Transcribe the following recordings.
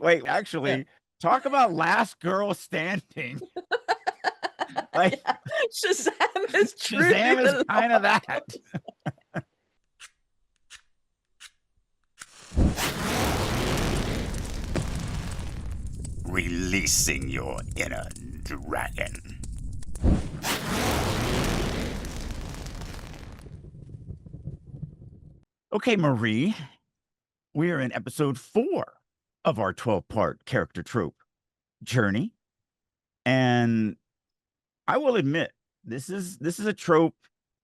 Wait, Yeah. actually, talk about last girl standing. Like Yeah. Shazam is truly Shazam is the kind of that. Releasing your inner dragon. Okay, Marie, we are in episode 4 of our 12-part character trope journey. And I will admit, this is a trope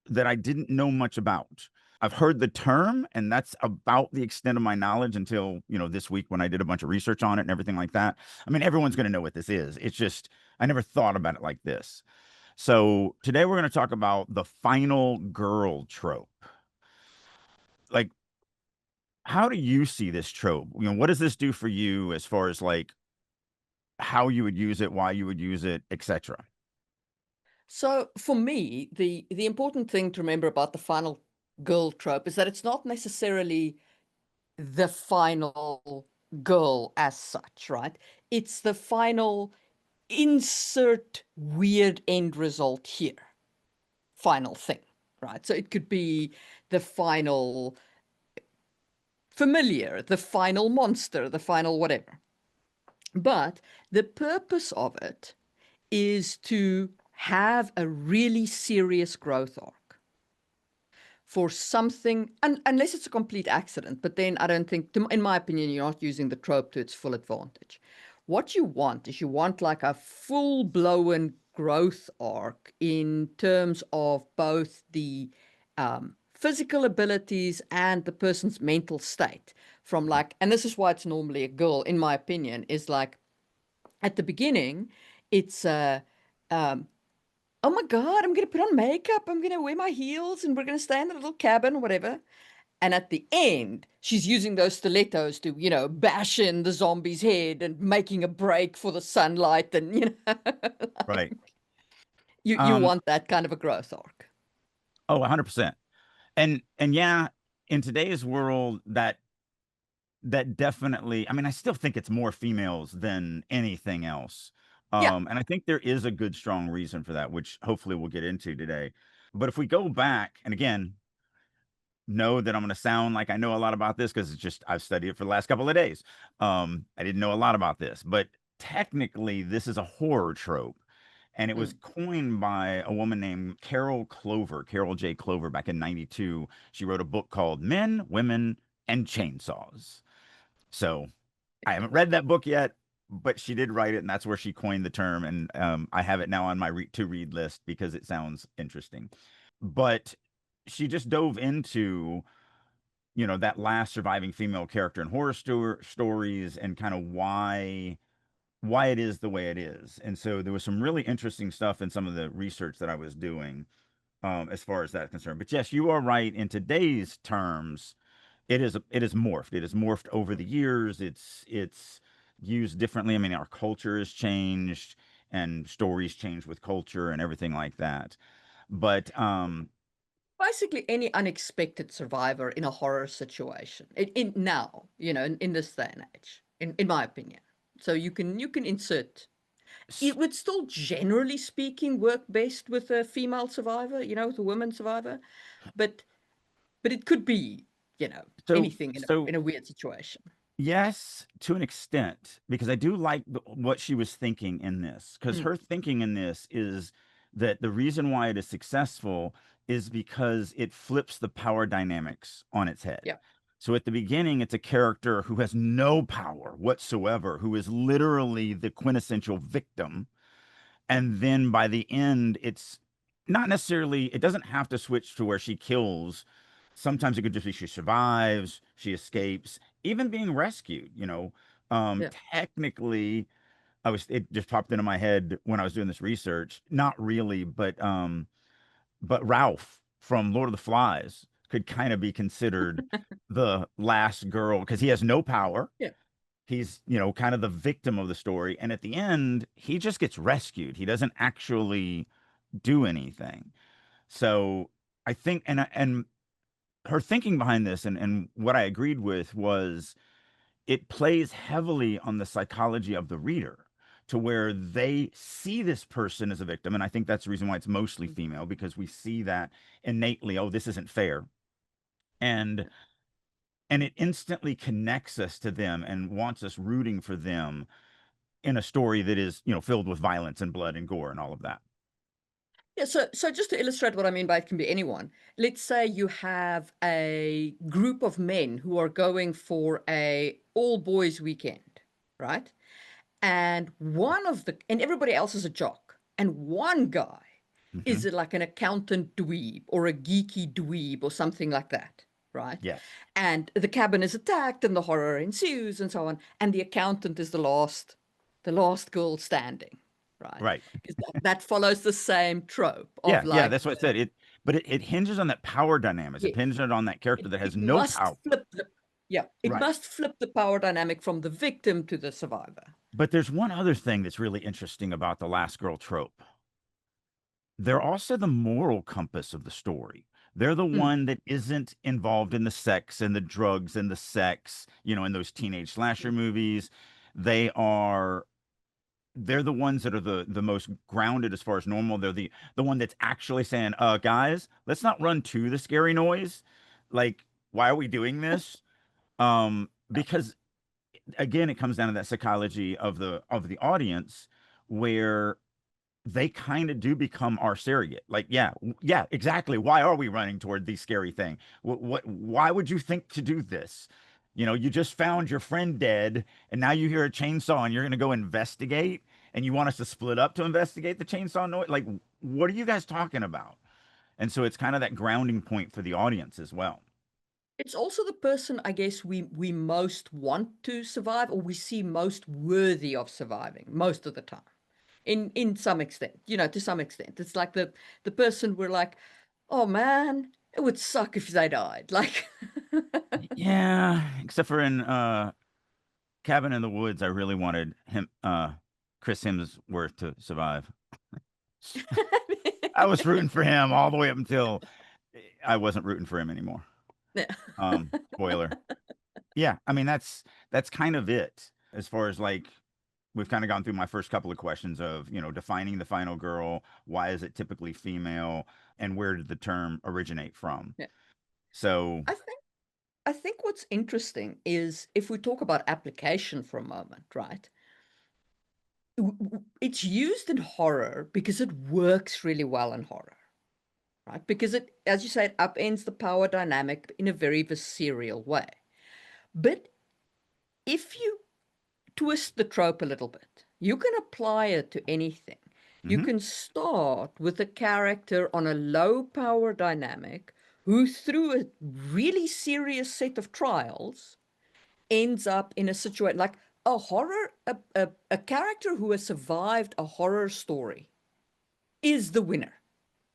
that I didn't know much about. I've heard the term, and that's about the extent of my knowledge until, this week when I did a bunch of research on it and everything like that. I mean, everyone's going to know what this is. It's just, I never thought about it like this. So today we're going to talk about the final girl trope. Like, how do you see this trope? What does this do for you as far as like how you would use it, why you would use it, etc.? So for me, the important thing to remember about the final girl trope is that it's not necessarily the final girl as such, right? It's the final insert weird end result here. Final thing, right? So it could be the final familiar, the final monster, the final whatever. But the purpose of it is to have a really serious growth arc for something, unless it's a complete accident. But then I don't think, in my opinion, you're not using the trope to its full advantage. What you want is you want like a full-blown growth arc in terms of both the physical abilities and the person's mental state. From like, and this is why it's normally a girl, in my opinion, is like at the beginning, it's um, oh my God, I'm going to put on makeup. I'm going to wear my heels and we're going to stay in a little cabin, whatever. And at the end, she's using those stilettos to, bash in the zombie's head and making a break for the sunlight. And, Right. you Um, want that kind of a growth arc. oh, 100%. And yeah, in today's world, that definitely, I mean, I still think it's more females than anything else. Yeah. And I think there is a good, strong reason for that, which hopefully we'll get into today. But if we go back, and again, know that I'm going to sound like I know a lot about this because it's just I've studied it for the last couple of days. I didn't know a lot about this, but technically, this is a horror trope. And it was Mm. coined by a woman named Carol J. Clover, back in 92. She wrote a book called Men, Women, and Chainsaws. So I haven't read that book yet, but she did write it, and that's where she coined the term. And I have it now on my to read list because it sounds interesting. But she just dove into, that last surviving female character in horror stories and kind of why it is the way it is. And so there was some really interesting stuff in some of the research that I was doing, as far as that's concerned. But yes, you are right. In today's terms, it is morphed. It has morphed over the years. It's used differently. I mean, our culture has changed and stories change with culture and everything like that. But Basically, any unexpected survivor in a horror situation in now, in this day and age, in my opinion. So you can insert. It would still, generally speaking, work best with a female survivor, with a woman survivor, but it could be, so anything in a so in a weird situation. yes, to an extent, because I do like what she was thinking in this. Because Mm, her thinking in this is that the reason why it is successful is because it flips the power dynamics on its head. yeah. So at the beginning, it's a character who has no power whatsoever, who is literally the quintessential victim. And then by the end, it's not necessarily, it doesn't have to switch to where she kills. Sometimes it could just be she survives, she escapes, even being rescued. Yeah. Technically, it just popped into my head when I was doing this research. Not really, but Ralph from Lord of the Flies could kind of be considered the last girl because he has no power. Yeah. He's, kind of the victim of the story. And at the end, he just gets rescued. He doesn't actually do anything. So I think, and her thinking behind this and what I agreed with was it plays heavily on the psychology of the reader to where they see this person as a victim. And I think that's the reason why it's mostly female, because we see that innately, oh, this isn't fair. And it instantly connects us to them and wants us rooting for them in a story that is, filled with violence and blood and gore and all of that. Yeah, so just to illustrate what I mean by it can be anyone. Let's say you have a group of men who are going for a all boys weekend, right? And everybody else is a jock, and one guy Hmm. is like an accountant dweeb or a geeky dweeb or something like that, right? Yes. And the cabin is attacked and the horror ensues and so on, and the accountant is the last girl standing, right? Right. Because that follows the same trope of Yeah. Yeah. like That's what I said. But it hinges on that power dynamics. It yes, hinges on that character it, that has it no must power. flip the yeah, it Right. must flip the power dynamic from the victim to the survivor. But there's one other thing that's really interesting about the last girl trope. They're also the moral compass of the story. They're the Mm, one that isn't involved in the sex and the drugs and the sex, in those teenage slasher movies. They are they're the ones that are the most grounded as far as normal. They're the one that's actually saying, guys, let's not run to the scary noise. Like, why are we doing this? Because again, it comes down to that psychology of the audience where they kind of do become our surrogate. Like, yeah, exactly. Why are we running toward these scary thing? Why would you think to do this? You just found your friend dead, and now you hear a chainsaw, and you're going to go investigate, and you want us to split up to investigate the chainsaw noise. Like, what are you guys talking about? And so it's kind of that grounding point for the audience as well. it's also the person I guess we most want to survive, or we see most worthy of surviving most of the time. In some extent, to some extent. It's like the person we're like, oh man, it would suck if they died. Like Yeah, except for in Cabin in the Woods, I really wanted Chris Hemsworth to survive. I was rooting for him all the way up until I wasn't rooting for him anymore. yeah. Spoiler. Yeah, I mean that's kind of it as far as like we've kind of gone through my first couple of questions of, defining the final girl, why is it typically female, and where did the term originate from? Yeah. So, I think what's interesting is if we talk about application for a moment, right? It's used in horror because it works really well in horror, right? Because it, as you say, it upends the power dynamic in a very visceral way. But if you twist the trope a little bit, you can apply it to anything. You mhm, can start with a character on a low power dynamic who, through a really serious set of trials, ends up in a situation like a character who has survived a horror story is the winner,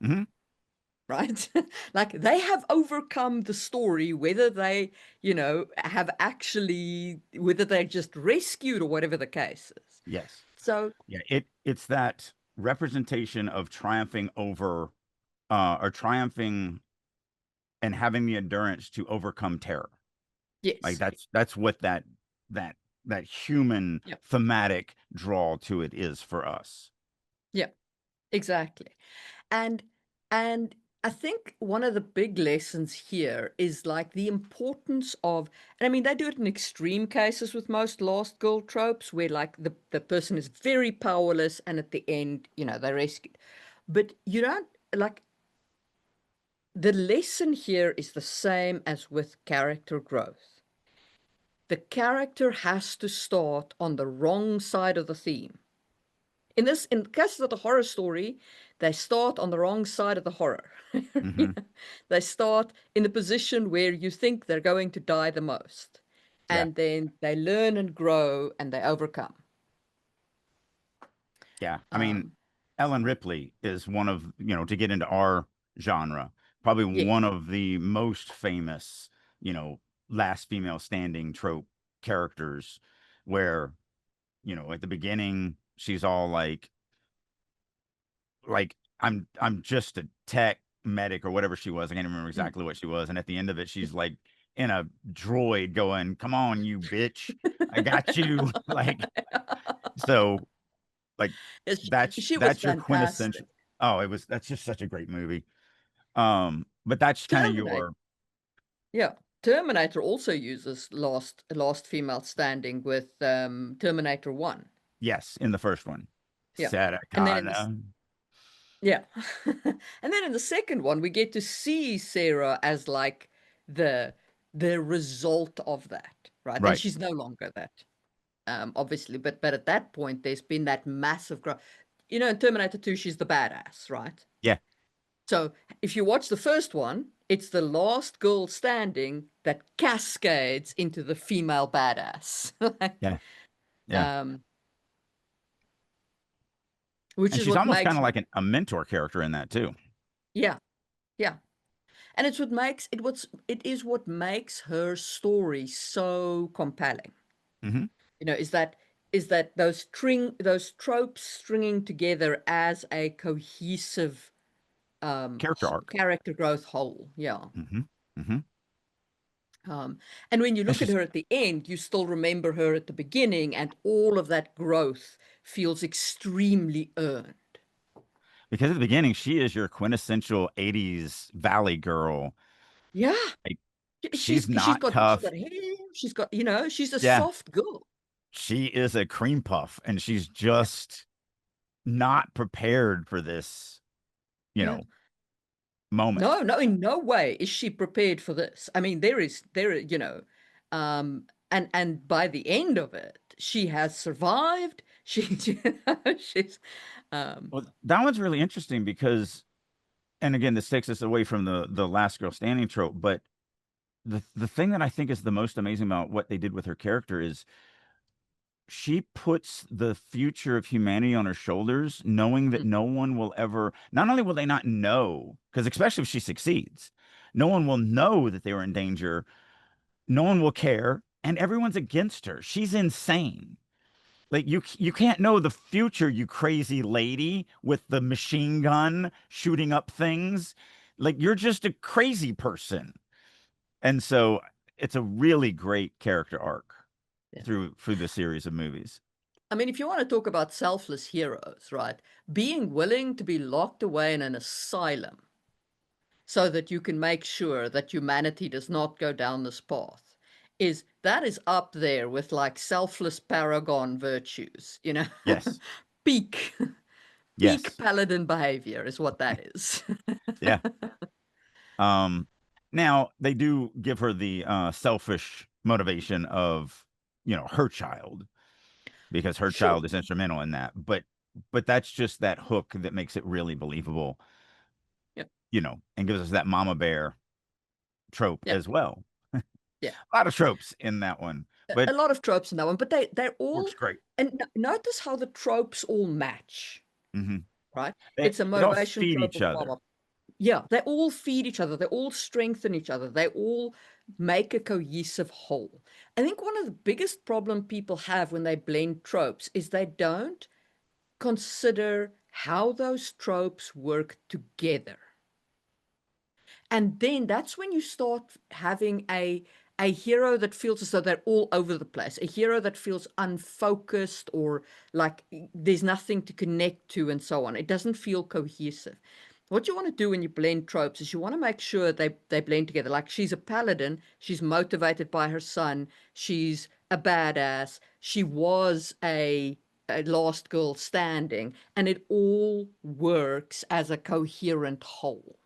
mhm, right? Like they have overcome the story, whether they, have actually, whether they're just rescued or whatever the case is. yes. So, Yeah, it's that representation of triumphing over or triumphing and having the endurance to overcome terror. Like yes. that's what that that human Yeah. thematic draw to it is for us. Yeah, exactly. And and I think one of the big lessons here is like the importance of, and I mean they do it in extreme cases with most lost girl tropes where like the person is very powerless and at the end, they're rescued. But you don't like the lesson here is the same as with character growth. The character has to start on the wrong side of the theme. In the case of the horror story, they start on the wrong side of the horror. Hmm. They start in the position where you think they're going to die the most. Yeah. And then they learn and grow and they overcome. Yeah. I mean, Um, Ellen Ripley is one of, to get into our genre, probably yeah. one of the most famous, you know, last female standing trope characters where, at the beginning, she's all like I'm just a tech medic or whatever she was. I can't remember Mm, exactly what she was. And at the end of it, she's like in a droid going, "Come on, you bitch, I got you." Like, so, like, She was that's your fantastic. quintessential. Oh, that's just such a great movie. But that's kind of Terminator, your yeah. Terminator also uses last female standing with Terminator 1. yes in the first one, Yeah. Sarah And then in the Connor. yeah. And then in the second one, we get to see Sarah as like the the result of that, right? And Right. she's no longer that, obviously. But at that point, there's been that massive growth. You know, in Terminator 2, she's the badass, right? Yeah. So if you watch the first one, it's the last girl standing that cascades into the female badass. Yeah. Yeah. um, which And is she's what almost kind makes of like a mentor character in that too. yeah, yeah. And it's what makes it is what makes her story so compelling. Hmm. You know, is that those tropes stringing together as a cohesive Character arc. character growth whole. Yeah. Hmm. Hmm. Um, and when you And look at she's her at the end, you still remember her at the beginning, and all of that growth feels extremely earned. because at the beginning she is your quintessential 80s valley girl. Yeah, Like, she's she's not she's tough. got hair, she's got, you know, she's a Yeah. soft girl. She is a cream puff and she's just not prepared for this, you Yeah. know, moment. No, no, in no way is she prepared for this. I mean, you know, and by the end of it, she has survived. You know, she's, um, Well, that one's really interesting because, and again, this takes us away from the last girl standing trope, but the thing that I think is the most amazing about what they did with her character is she puts the future of humanity on her shoulders, knowing that mm, no one will ever, not only will they not know, because especially if she succeeds, no one will know that they were in danger, no one will care, and everyone's against her. She's insane. Like you can't know the future, you crazy lady with the machine gun shooting up things. Like you're just a crazy person. And so it's a really great character arc yeah. through the series of movies. I mean, if you want to talk about selfless heroes, right? Being willing to be locked away in an asylum so that you can make sure that humanity does not go down this path is up there with like selfless paragon virtues, you know? Yes. peak peak Yes. paladin behavior is what that is. Yeah. Um Now they do give her the selfish motivation of, her child because her Sure. child is instrumental in that. But that's just that hook that makes it really believable, Yeah. and gives us that mama bear trope Yeah. as well. Yeah. A lot of tropes in that one, but A lot of tropes in that one, but they're works all, great. and notice how the tropes all match, Hmm. right? They, It's a they all motivation feed trope each of other. mama. Yeah, they all feed each other. They all strengthen each other. They all make a cohesive whole. I think one of the biggest problem people have when they blend tropes is they don't consider how those tropes work together. And then that's when you start having a hero that feels as though they're all over the place, a hero that feels unfocused or like there's nothing to connect to and so on. It doesn't feel cohesive. What you want to do when you blend tropes is you want to make sure they blend together. Like she's a paladin, she's motivated by her son, she's a badass, she was a last girl standing, and it all works as a coherent whole.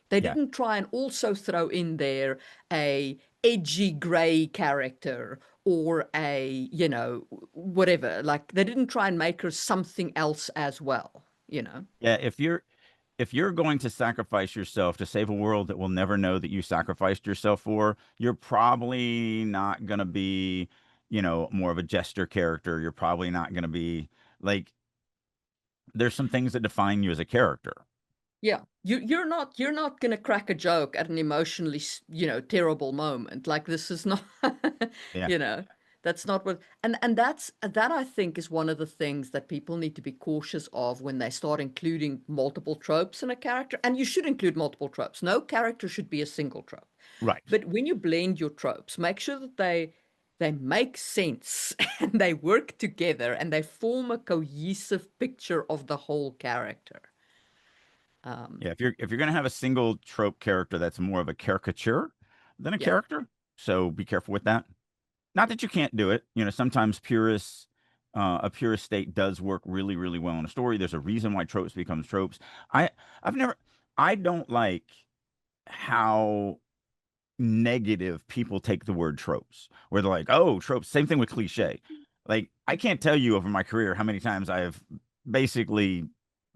They Yeah. didn't try and also throw in there a edgy gray character or a, you know, whatever. Like they didn't try and make her something else as well, you know. Yeah. If you're going to sacrifice yourself to save a world that will never know that you sacrificed yourself for, you're probably not going to be, more of a jester character. You're probably not going to be like, there's some things that define you as a character. Yeah. You're not going to crack a joke at an emotionally, you know, terrible moment. Like this is not Yeah. you know. That's not what, and that I think is one of the things that people need to be cautious of when they start including multiple tropes in a character. And you should include multiple tropes. No character should be a single trope. Right. But when you blend your tropes, make sure that they make sense and they work together and they form a cohesive picture of the whole character. Yeah, if you're gonna have a single trope character that's more of a caricature than a Yeah. character, so be careful with that. Not that you can't do it. Sometimes a purist state does work really, really well in a story. There's a reason why tropes becomes tropes. I I've never I don't like how negative people take the word tropes, where they're like, oh, tropes. Same thing with cliche. Like, I can't tell you over my career how many times I've basically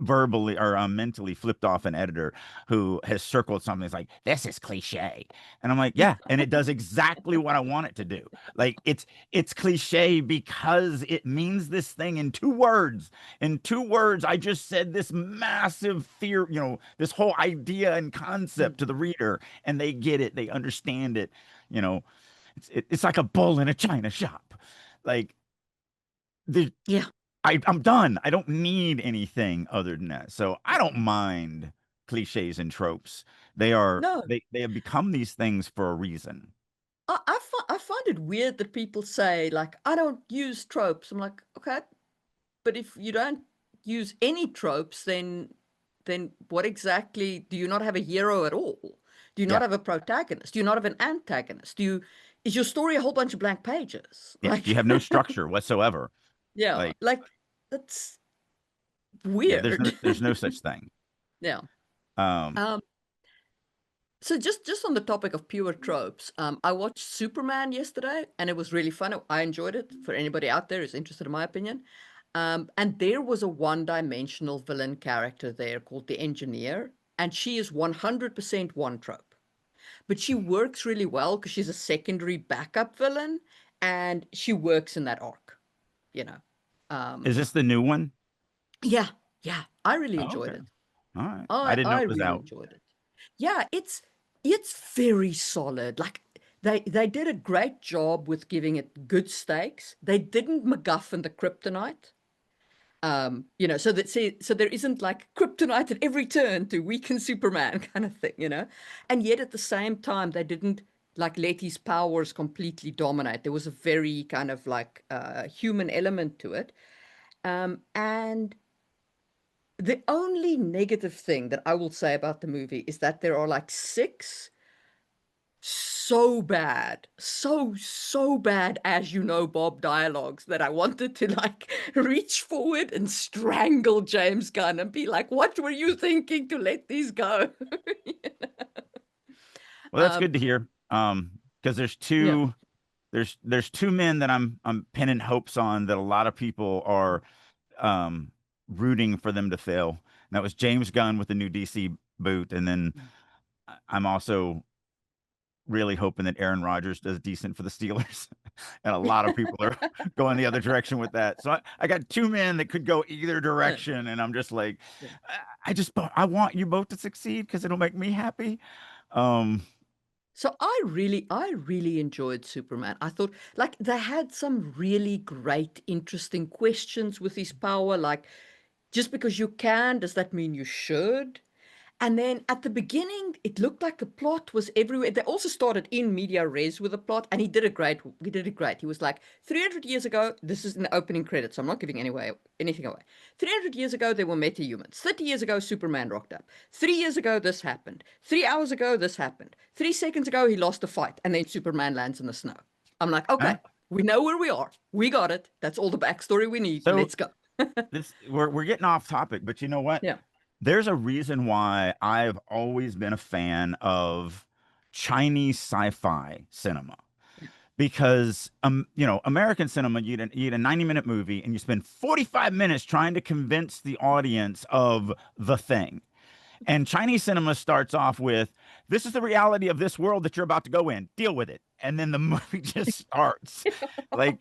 verbally or mentally flipped off an editor who has circled something that's like, this is cliche. And I'm like, yeah, and it does exactly what I want it to do. Like, it's cliche because it means this thing in 2 words. In 2 words, I just said this massive theory, this whole idea and concept to the reader, and they get it, they understand it. You know, it's like a bull in a china shop. Like, the Yeah. I'm done. I don't need anything other than that. So I don't mind cliches and tropes. No, They have become these things for a reason. I find it weird that people say, like, I don't use tropes. I'm like, okay, but if you don't use any tropes, then what exactly, do you not have a hero at all? Do you not Yeah. have a protagonist? Do you not have an antagonist? Is your story a whole bunch of blank pages? Yeah. Like, You have no structure whatsoever. yeah, Like, like that's yeah, weird. there's no such thing. Yeah. Um, Um, so just on the topic of pure tropes, I watched Superman yesterday and it was really fun. I enjoyed it for anybody out there who's interested in my opinion. And there was a one-dimensional villain character there called the Engineer, and she is 100% one trope. But she works really well because she's a secondary backup villain and she works in that arc, you know. is this the new one? Yeah, yeah, I really Oh, enjoyed okay. it. All right. I didn't know I it was really out. enjoyed it. Yeah, it's very solid. Like they did a great job with giving it good stakes. They didn't MacGuffin the kryptonite. So there isn't like kryptonite at every turn to weaken Superman kind of thing. And yet at the same time they didn't like let his powers completely dominate. There was a very kind of like human element to it. And the only negative thing that I will say about the movie is that there are like six so bad, so bad, as you know, Bob dialogues that I wanted to like reach forward and strangle James Gunn and be like, what were you thinking to let these go? Well, that's um, good to hear. Because yeah. there's two men that I'm pinning hopes on that a lot of people are um rooting for them to fail. And that was James Gunn with the new DC boot, and then I'm also really hoping that Aaron Rodgers does decent for the Steelers. And a lot of people are going the other direction with that. So I got two men that could go either Yeah. direction, and I'm just like, Yeah. I want you both to succeed because it'll make me happy. Um, So I really enjoyed Superman. I thought like they had some really great, interesting questions with his power. Like, just because you can, does that mean you should? And then at the beginning, it looked like the plot was everywhere. They also started in media res with the plot, and he did it great. He did it great. He was like, 300 years ago, this is in the opening credits, so I'm not giving anything away. 300 years ago, there were meta-humans. 30 years ago, Superman rocked up. 3 years ago, this happened. 3 hours ago, this happened. 3 seconds ago, he lost a fight, and then Superman lands in the snow. I'm like, eh, okay, we know where we are. We got it. That's all the backstory we need. so Let's go. we're getting off topic, but you know what? Yeah. There's a reason why I've always been a fan of Chinese sci-fi cinema. Because American cinema, you get a 90-minute movie and you spend 45 minutes trying to convince the audience of the thing. And Chinese cinema starts off with, this is the reality of this world that you're about to go in, deal with it. And then the movie just starts. Like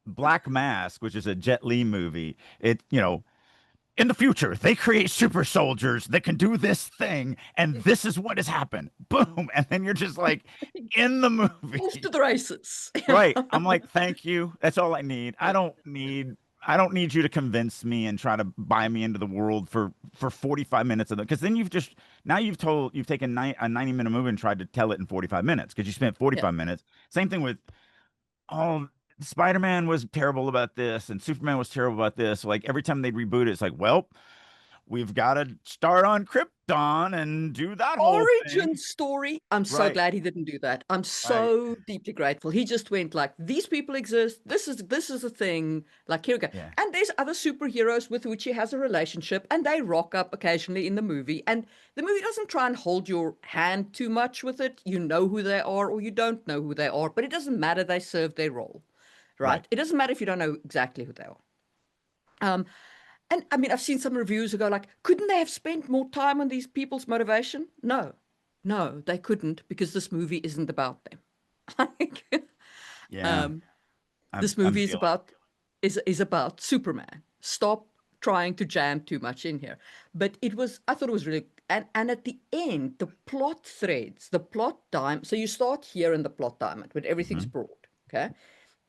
Black Mask, which is a Jet Li movie, it in the future, they create super soldiers that can do this thing, and this is what has happened. Boom. And then you're just like in the Off movie. to the races. Right. I'm like, thank you. That's all I need. I don't need you to convince me and try to buy me into the world for 45 minutes of it. Because then you've taken a 90-minute movie and tried to tell it in 45 minutes because you spent Yeah. 45 minutes. Same thing with oh, Spider-Man was terrible about this and Superman was terrible about this. Like every time they reboot it, it's like, well, we've got to start on Krypton and do that whole Origin thing. story. I'm so Right. glad he didn't do that. I'm Right. so deeply grateful. He just went like, these people exist. This is a thing. Like, here we go. Yeah. And there's other superheroes with which he has a relationship, and they rock up occasionally in the movie. And the movie doesn't try and hold your hand too much with it. You know who they are or you don't know who they are, but it doesn't matter. They serve their role, right? It doesn't matter if you don't know exactly who they are. And I mean, I've seen some reviews who go like, couldn't they have spent more time on these people's motivation? No, they couldn't because this movie isn't about them. Like, Yeah. this movie is about Superman. Stop trying to jam too much in here. But I thought it was really, and at the end, the plot threads, the plot diamond. So you start here in the plot diamond, but everything's broad, okay?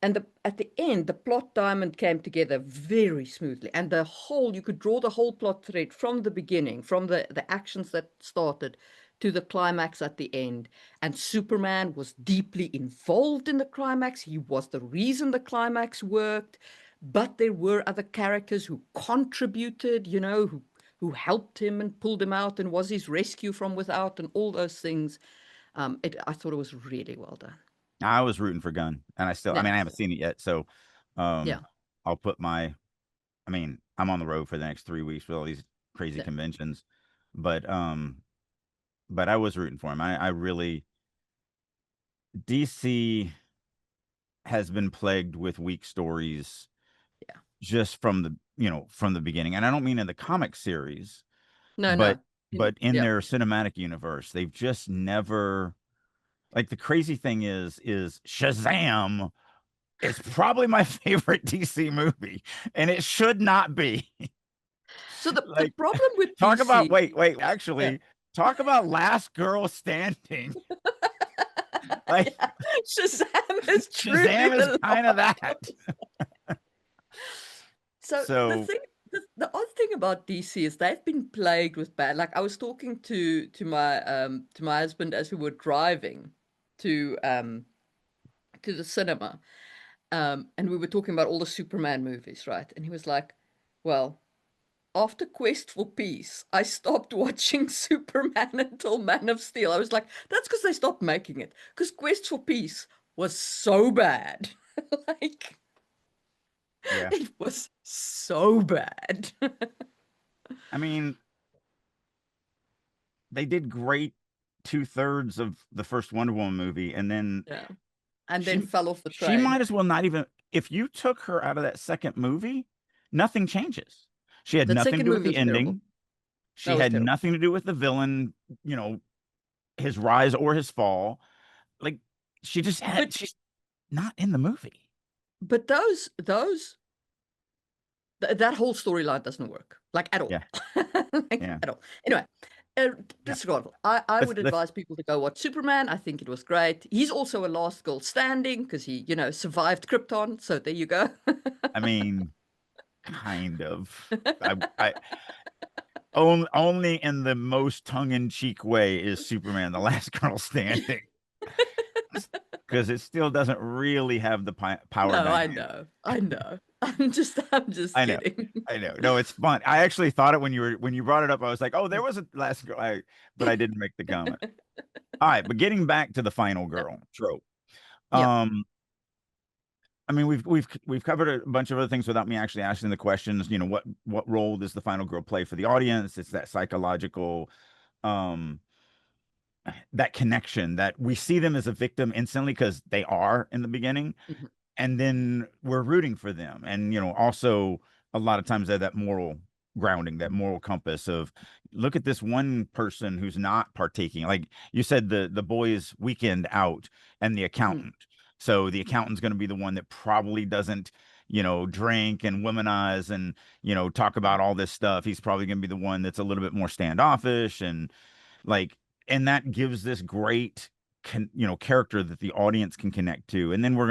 And at the end, the plot diamond came together very smoothly. And you could draw the whole plot thread from the beginning, from the actions that started to the climax at the end. And Superman was deeply involved in the climax. He was the reason the climax worked. But there were other characters who contributed, who helped him and pulled him out and was his rescue from without and all those things. I thought it was really well done. I was rooting for Gunn, and I mean, I haven't seen it yet, so Yeah. I'll put I mean, I'm on the road for the next 3 weeks with all these crazy conventions, but I was rooting for him. I really DC has been plagued with weak stories, just from the beginning, and I don't mean in the comic series, but in their cinematic universe, they've just never. Like the crazy thing is Shazam is probably my favorite DC movie, and it should not be. So the problem with talk DC, about actually talk about Last Girl Standing. Like Shazam is kind of that. So the odd thing about DC is they've been plagued with bad. Like I was talking to my husband as we were driving to the cinema, and we were talking about all the Superman movies, right? And he was like, "Well, after Quest for Peace, I stopped watching Superman until Man of Steel." I was like, "That's because they stopped making it. Because Quest for Peace was so bad, like." Yeah. It was so bad. I mean, they did great 2/3 of the first Wonder Woman movie, and then then fell off the train. She might as well not even. If you took her out of that second movie, nothing changes. She had nothing to do with the ending. Terrible. She had nothing to do with the villain, his rise or his fall. Like she's not in the movie. But that whole storyline doesn't work, like at all. Yeah. At all. Anyway, disregardable. I would advise people to go watch Superman. I think it was great. He's also a last girl standing because he, survived Krypton. So there you go. I mean, kind of. I only in the most tongue-in-cheek way is Superman the last girl standing. Because it still doesn't really have the power. No, dynamic. I know. I'm just kidding. I know. No, it's fun. I actually thought it when you brought it up. I was like, oh, there was a last girl, but I didn't make the comment. All right, but getting back to the final girl trope. I mean, we've covered a bunch of other things without me actually asking the questions. What role does the final girl play for the audience? It's that psychological, that connection that we see them as a victim instantly because they are in the beginning, and then we're rooting for them. And also a lot of times they're that moral grounding, that moral compass of look at this one person who's not partaking. Like you said, the boys' weekend out and the accountant. So the accountant's going to be the one that probably doesn't, drink and womanize and, talk about all this stuff. He's probably going to be the one that's a little bit more standoffish and like, and that gives this great, character that the audience can connect to. And then we're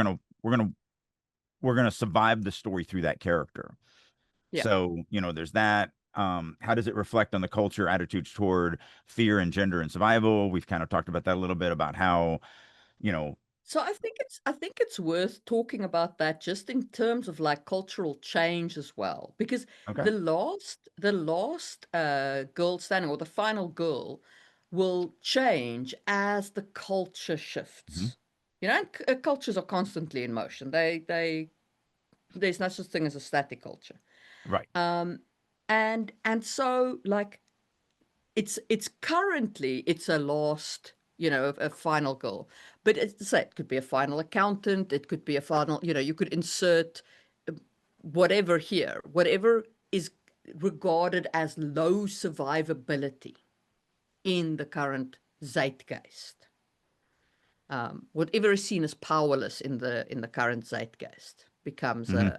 gonna survive the story through that character. Yeah. So, there's that. How does it reflect on the culture, attitudes toward fear and gender and survival? We've kind of talked about that a little bit about how, you know, So I think it's worth talking about that just in terms of like cultural change as well, because okay. the last girl standing, or the final girl, will change as the culture Mhm. shifts. And cultures are constantly in motion. There's no such thing as a static culture. Right. Um, and so like it's currently it's a last, a final goal, but it's to say it could be a final accountant, it could be a final, you could insert whatever here, whatever is regarded as low survivability in the current zeitgeist, whatever is seen as powerless in the current zeitgeist becomes Hmm.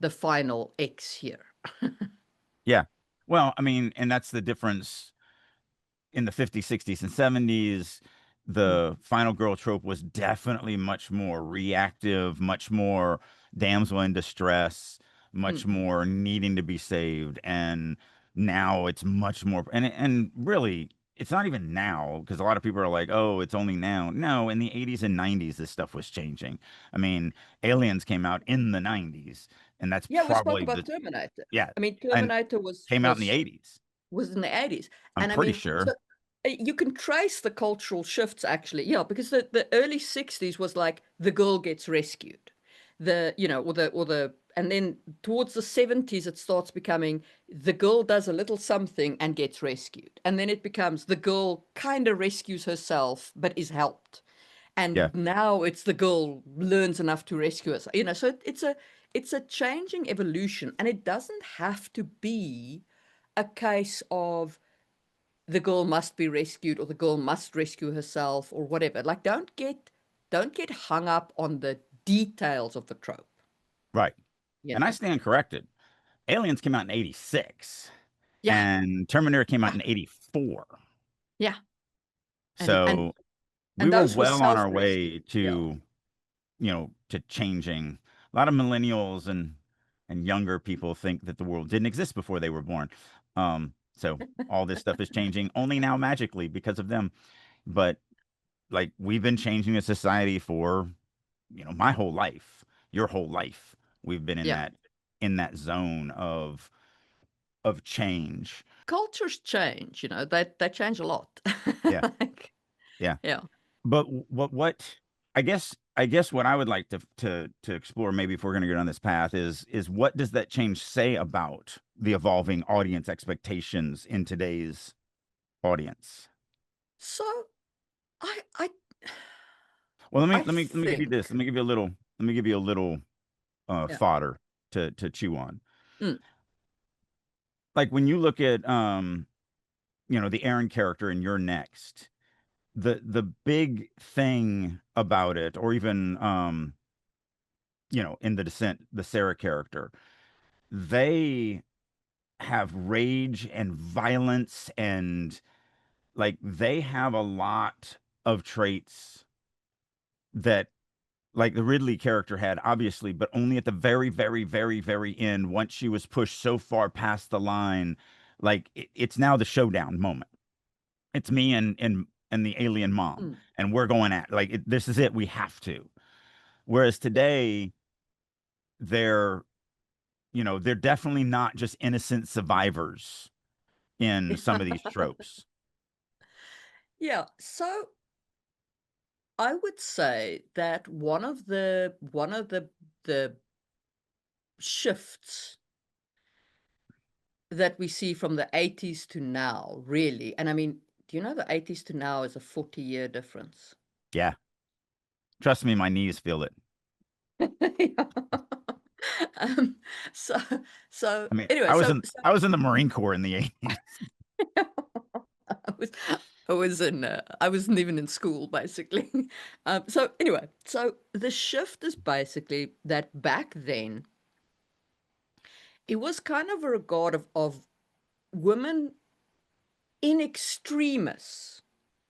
the final X here. Yeah. Well, I mean, and that's the difference in the 50s, 60s, and 70s. Mm, The final girl trope was definitely much more reactive, much more damsel in distress, much mm, more needing to be saved. And now it's much more, and really, it's not even now because a lot of people are like, oh, it's only now. No, in the 80s and 90s, this stuff was changing. I mean, Aliens came out in the 90s, and that's yeah, we spoke probably about Terminator. yeah, I mean, and Terminator was came out in the was 80s. was in the 80s. I'm And I pretty mean, so sure. you can trace the cultural shifts actually. Yeah, because the early 60s was like the girl gets rescued. And then towards the 70s it starts becoming the girl does a little something and gets rescued. And then it becomes the girl kind of rescues herself but is helped. Yeah, And now it's the girl learns enough to rescue herself. So it's a changing evolution, and it doesn't have to be a case of the girl must be rescued or the girl must rescue herself or whatever. Like don't get hung up on the details of the trope, right. you And I know. stand corrected. Aliens came out in 86 Yeah, and Terminator came out yeah, in 84. yeah. And and So we and were those were well on our self-rescue. way Yeah. to changing. A lot of millennials and younger people think that the world didn't exist before they were born. So all this stuff is changing only now magically because of them. But like we've been changing a society for, my whole life, your whole life. We've been in Yeah. that zone of change. Cultures change, they change a lot. Yeah. Like, Yeah. yeah. But what I guess what I would like to explore maybe if we're going to go down this path is what does that change say about the evolving audience expectations in today's audience? So I Well, let me I let me let me give you this. think, Let me give you a little yeah. fodder to chew on. Mm, Like when you look at the Aaron character in Your Next, the big thing about it, or even in The Descent, the Sarah character, they have rage and violence and like they have a lot of traits that like the Ridley character had, obviously, but only at the very, very, very, very end, once she was pushed so far past the line, like it's now the showdown moment. It's me and the alien mom, mm. and we're going at like this is it. We have to. Whereas Yeah. today, they're they're definitely not just innocent survivors in some of these tropes. Yeah. So I would say that one of the shifts that we see from the 80s to now, really, and I mean, do you know the 80s to now is a 40-year difference? Yeah, trust me, my knees feel it. Yeah. Um, so so I mean, anyway, I was so in so I was in the Marine Corps in the 80s. I was I wasn't even in school, basically. So anyway, so the shift is basically that back then, it was kind of a regard of women in extremis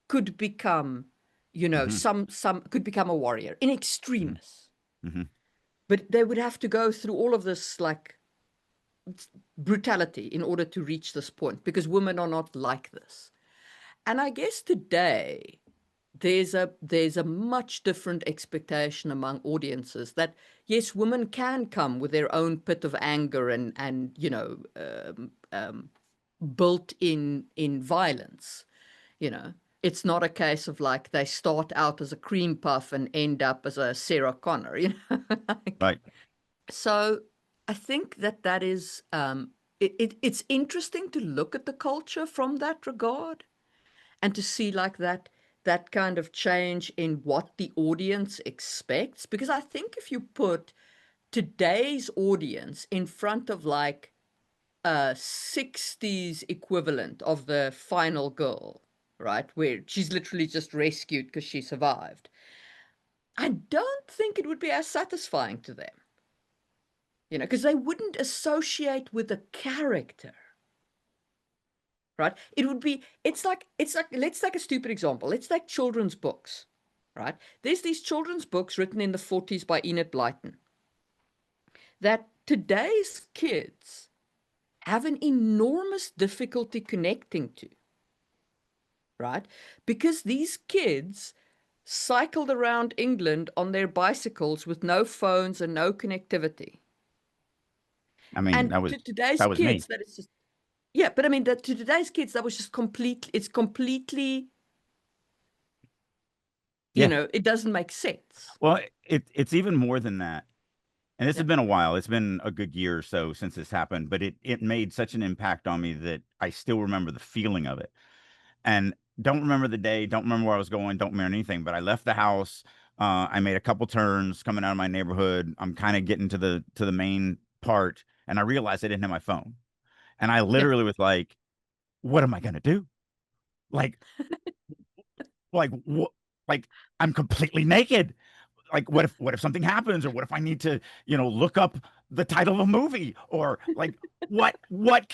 could become, Hmm. some could become a warrior in Hmm. extremis, Hmm. but they would have to go through all of this like brutality in order to reach this point because women are not like this. And I guess today there's a much different expectation among audiences that yes, women can come with their own pit of anger and built in violence. It's not a case of like they start out as a cream puff and end up as a Sarah Connor. Right. So I think that is it's interesting to look at the culture from that regard and to see like that kind of change in what the audience expects, because I think if you put today's audience in front of like a 60s equivalent of the final girl, right, where she's literally just rescued because she survived, I don't think it would be as satisfying to them, because they wouldn't associate with the character. Right? It's like let's take a stupid example. Let's take children's books, right? There's these children's books written in the 40s by Enid Blyton that today's kids have an enormous difficulty connecting to, right? Because these kids cycled around England on their bicycles with no phones and no connectivity. I mean, And that was to today's that was me. kids, that is just, yeah, but I mean, that to today's kids, that was just it's completely, Yeah. it doesn't make sense. Well, it's even more than that. And this Yeah. has been a while. It's been a good year or so since this happened, but it made such an impact on me that I still remember the feeling of it. And don't remember the day, don't remember where I was going, don't remember anything. But I left the house. I made a couple turns coming out of my neighborhood. I'm kind of getting to the main part, and I realized I didn't have my phone. And I Yeah. literally was like, "What am I gonna do? Like, what? Like, I'm completely naked. Like, what if something happens, or what if I need to, look up the title of a movie, or like what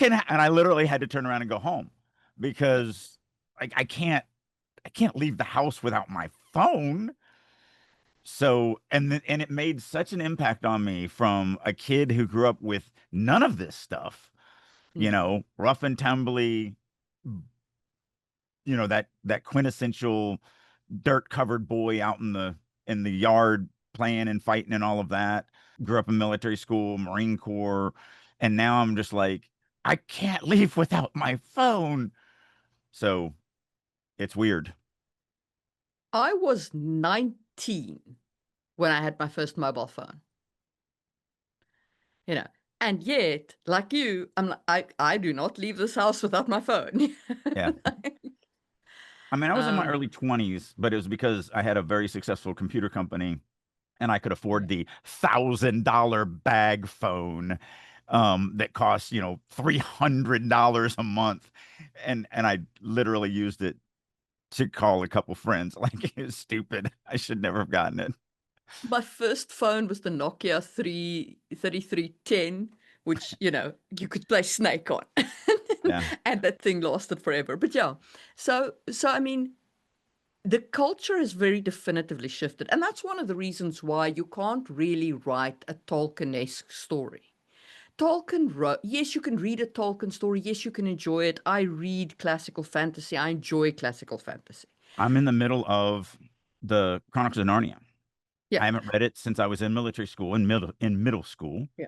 and I literally had to turn around and go home because like I can't leave the house without my phone. So and it made such an impact on me from a kid who grew up with none of this stuff, Mm. rough and tumbly, that quintessential dirt covered boy out in the yard playing and fighting and all of that. Grew up in military school, Marine Corps, and now I'm just like, I can't leave without my phone. So it's weird. I was 19 when I had my first mobile phone, you know, and yet, like you, I do not leave this house without my phone. Yeah. I mean, I was in my um, early 20s, but it was because I had a very successful computer company and I could afford yeah. the $1,000 bag phone that costs, $300 a month. And I literally used it to call a couple friends. Like, it was stupid. I should never have gotten it. My first phone was the Nokia 3310, which, you could play Snake on. Yeah. And that thing lasted forever. But yeah, so I mean, the culture has very definitively shifted. And that's one of the reasons why you can't really write a Tolkien-esque story. Tolkien wrote, yes, you can read a Tolkien story. Yes, you can enjoy it. I read classical fantasy. I enjoy classical fantasy. I'm in the middle of the Chronicles of Narnia. Yeah, I haven't read it since I was in military school, in middle school. yeah.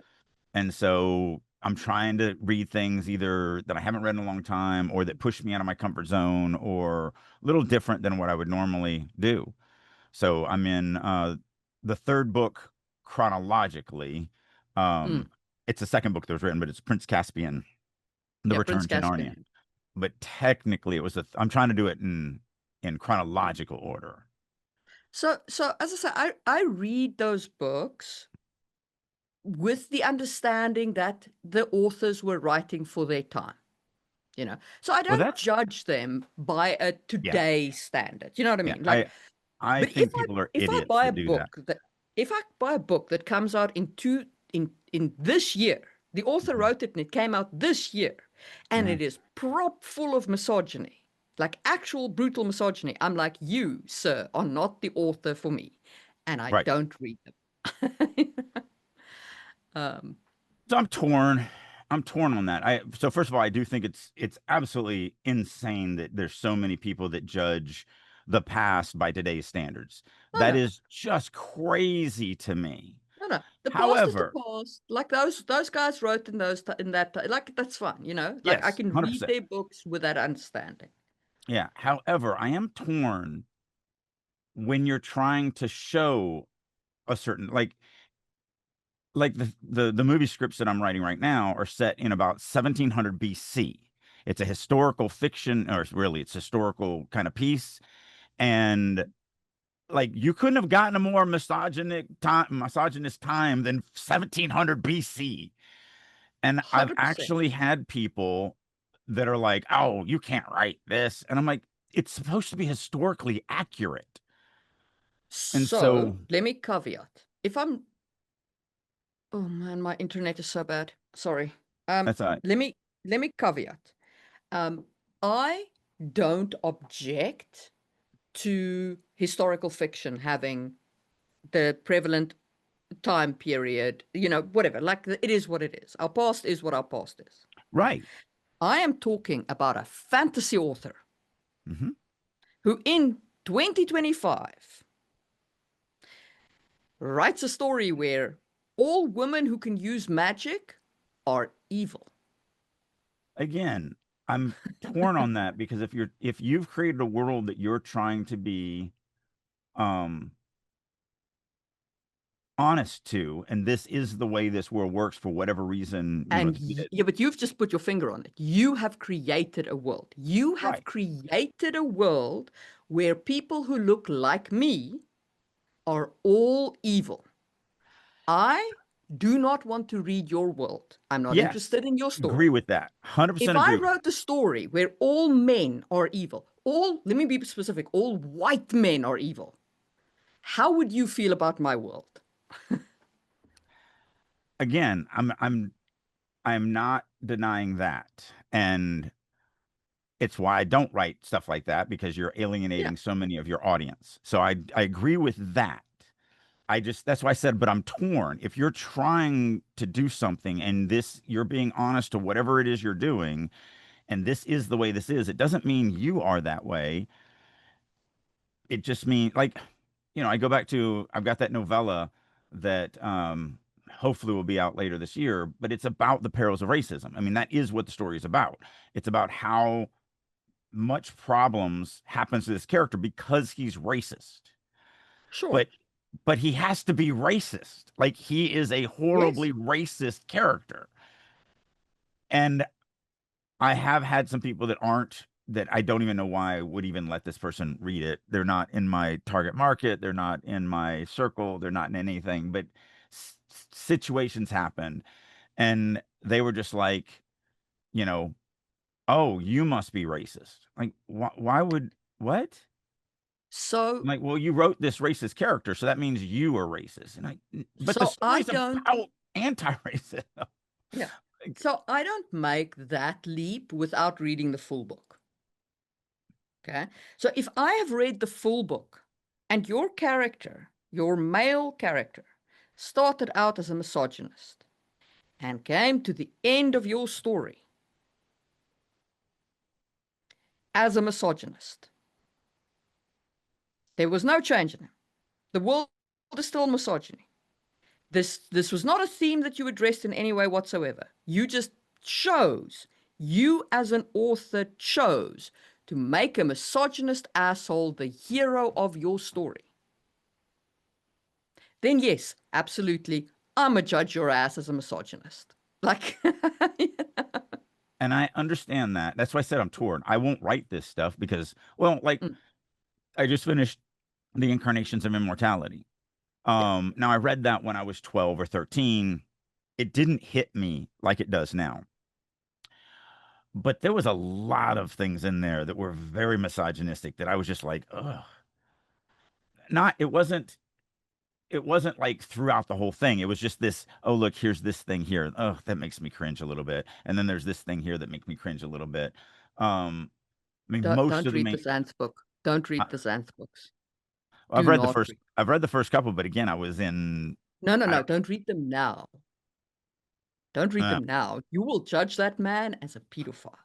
And so I'm trying to read things either that I haven't read in a long time or that push me out of my comfort zone or a little different than what I would normally do. So I'm in the third book chronologically. Mm. Um, it's the second book that was written, but it's Prince Caspian, The Yeah, Prince Return to Narnia. Caspian. But technically, it was I'm trying to do it in chronological order. So as I say, I read those books with the understanding that the authors were writing for their time. you know. So I Well, don't that's judge them by a yeah, today standard. You know what I yeah. mean? Like, I but think people are if I idiots buy a that do that. book that if I buy a book that comes out in this year, the author Mhm. wrote it and it came out this year, and Mhm. it is prop full of misogyny, like actual brutal misogyny. I'm like, you, sir, are not the author for me, and I Right. don't read them. um, So I'm torn. I'm torn on that. So first of all, I do think it's absolutely insane that there's so many people that judge the past by today's standards. no, That no, is just crazy to me. no, no. The past is the However, past. Like those guys wrote in in that like that's fine, you know. Like I yes, can read 100%. their books with that understanding. Yeah. However, I am torn when you're trying to show a certain like the movie scripts that I'm writing right now are set in about 1700 BC. It's a historical fiction, or really, it's historical kind of piece. And like, you couldn't have gotten a more misogynist time than 1700 BC. And I've 100%. actually had people that are like, "Oh, you can't write this," and I'm like, "It's supposed to be historically accurate." And So so let me caveat. If I'm, oh man, my internet is so bad. Sorry. Um, that's all. let me let me caveat. Um, I don't object to historical fiction having the prevalent time period, you know, whatever. Like it is what it is. Our past is what our past is. Right. I am talking about a fantasy author Hmm. who in 2025 writes a story where all women who can use magic are evil. Again, I'm torn on that because if you've created a world that you're trying to be um honest to, and this is the way this world works for whatever reason, And it, yeah, but you've just put your finger on it. You have created a world. You have right. created a world where people who look like me are all evil. I do not want to read your world. I'm not Yes. interested in your Agree story. with that. If 100% I agree with wrote a story where all men are evil, let me be specific, all white men are evil, how would you feel about my world? again, I'm not denying that. And it's why I don't write stuff like that, because you're Yeah, alienating so many of your audience. So I agree with that. That's why I said, but I'm torn. If you're trying to do something and you're being honest to whatever it is you're doing, and this is the way this is, it doesn't mean you are that way. It just means, like, I go back to, I've got that novella that hopefully will be out later this year, but it's about the perils of racism. I mean, that is what the story is about. It's about how much problems happens to this character because he's racist. sure. But he has to be racist. Like, he is a Yes. horribly racist character. And I have had some people that I don't even know why I would even let this person read it. They're not in my target market. They're not in my circle. They're not in anything. But situations happened, and they were just like, you know, "Oh, you must be racist." Like, why would what? I'm So, like, well, you wrote this racist character, so that means you are racist. And but the I story's don't, about anti-racism. yeah. Like, So I don't make that leap without reading the full book. Okay. So if I have read the full book and your character, your male character, started out as a misogynist and came to the end of your story as a misogynist, there was no change in him. The world is still misogyny. This was not a theme that you addressed in any way whatsoever. You just chose, you as an author chose to make a misogynist asshole the hero of your story. Then yes, absolutely, I'ma judge your ass as a misogynist. Like, and I understand that. That's why I said I'm torn. I won't write this stuff because, well, like, mm, I just finished The Incarnations of Immortality. yeah, Now I read that when I was 12 or 13. It didn't hit me like it does now. but there was a lot of things in there that were very misogynistic that I was just like, ugh. Not, it wasn't like throughout the whole thing. It was just this, oh, look, here's this thing here. Oh, that makes me cringe a little bit. And then there's this thing here that makes me cringe a little bit. I mean, most Don't of the read the main, Zanth book. Don't I, read the Zanth books. I've Do read the not first, read. I've read the first couple, but again, I was in, No, no, I no. don't, Don't read them now. Don't read uh, them now. You will judge that man as a pedophile.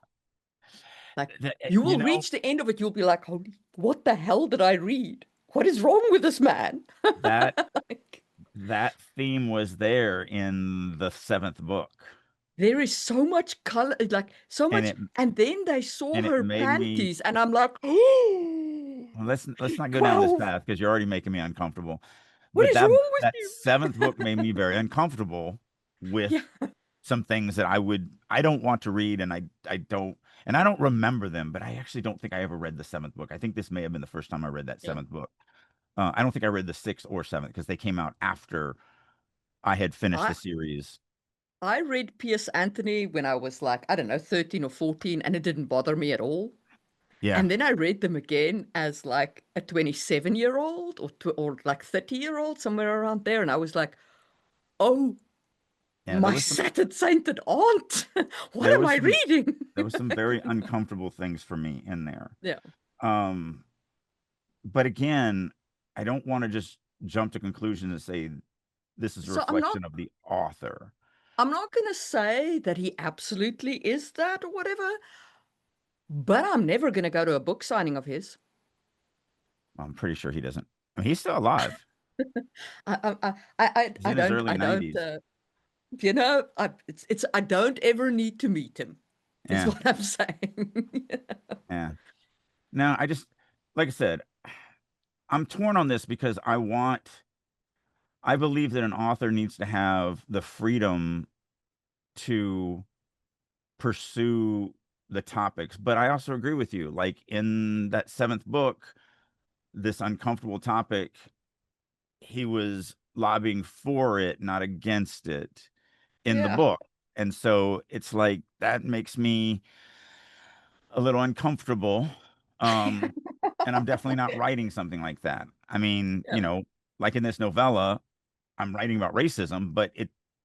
Like, you you will know, reach the end of it. You'll be like, holy, what the hell did I read? What is wrong with this man? that, Like, that theme was there in the seventh book. there is so much color, like so And much. And then they saw it her made me, panties, and I'm like, oh, well, let's not go down this 12. path because you're already making me uncomfortable. What But is wrong with that you? seventh book made me very uncomfortable with Yeah, some things that I don't want to read, and I don't remember them, but I actually don't think I ever read the seventh book. I think this may have been the first time I read that yeah. seventh book. I don't think I read the sixth or seventh because they came out after I had finished I the series. I read Pierce Anthony when I was like, I don't know, 13 or 14, and it didn't bother me at all. Yeah, And then I read them again as like a 27-year-old or like 30-year-old, somewhere around there. And I was like, oh, yeah, my sainted sainted aunt, what there am was I some reading? there was some very uncomfortable things for me in there. Yeah. Um, but again, I don't want to just jump to conclusions and say this is a So I'm not reflection of the author. I'm not gonna say that he absolutely is that or whatever, but I'm never gonna go to a book signing of his. I'm pretty sure he doesn't. I mean, he's still alive. He's in his early I don't 90s. you know, I don't ever need to meet him, is Yeah. what I'm saying. Yeah. No, like I said, I'm torn on this because I believe that an author needs to have the freedom to pursue the topics. But I also agree with you. Like in that seventh book, this uncomfortable topic, he was lobbying for it, not against it in the Yeah. book. And so it's like that makes me a little uncomfortable. Um, and I'm definitely not writing something like that. I mean, Yeah. like in this novella, I'm writing about racism, but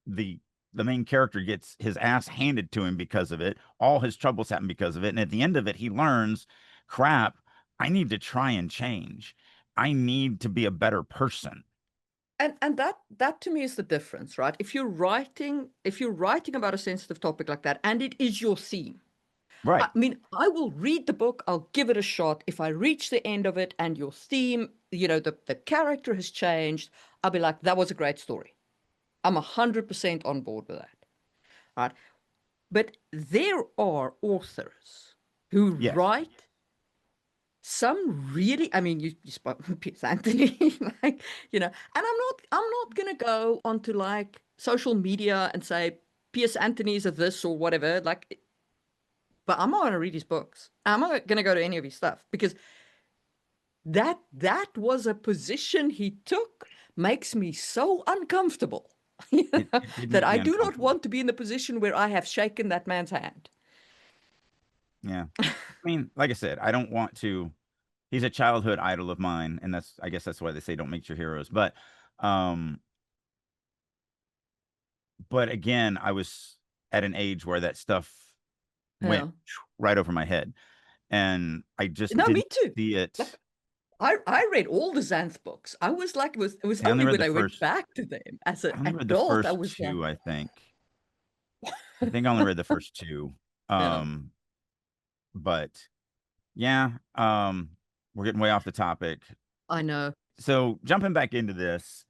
the the main character gets his ass handed to him because of it. All his troubles happen because of it. And at the end of it, he learns, crap, I need to try and change. I need to be a better person. And that to me is the difference, right? If you're writing about a sensitive topic like that and it is your theme. I Right. mean, I will read the book, I'll give it a shot. If I reach the end of it and your theme, the character has changed, I'll be like, that was a great story. I'm 100% on board with that. Right? But there are authors who Yes. write some really, I mean, you spoke Piers Anthony, like, and I'm not gonna go onto like social media and say Piers Anthony's a this or whatever, like, but I'm not gonna read his books. I'm not gonna go to any of his stuff because that was a position he took makes me so uncomfortable It did that make I me do not uncomfortable. want to be in the position where I have shaken that man's hand. Yeah. I mean, like I said, I don't want to. He's a childhood idol of mine, and I guess that's why they say don't make your heroes. Um, but again, I was at an age where that stuff went Yeah. right over my head, and I just No, me didn't too. see it. Like I read all the Xanth books. I was like, it was I only only read when the I went first. back to them as an I only read the adult, I first was like, two, I think. I think I only read the first two. yeah, But yeah, we're getting way off the topic. I know. So jumping back into this,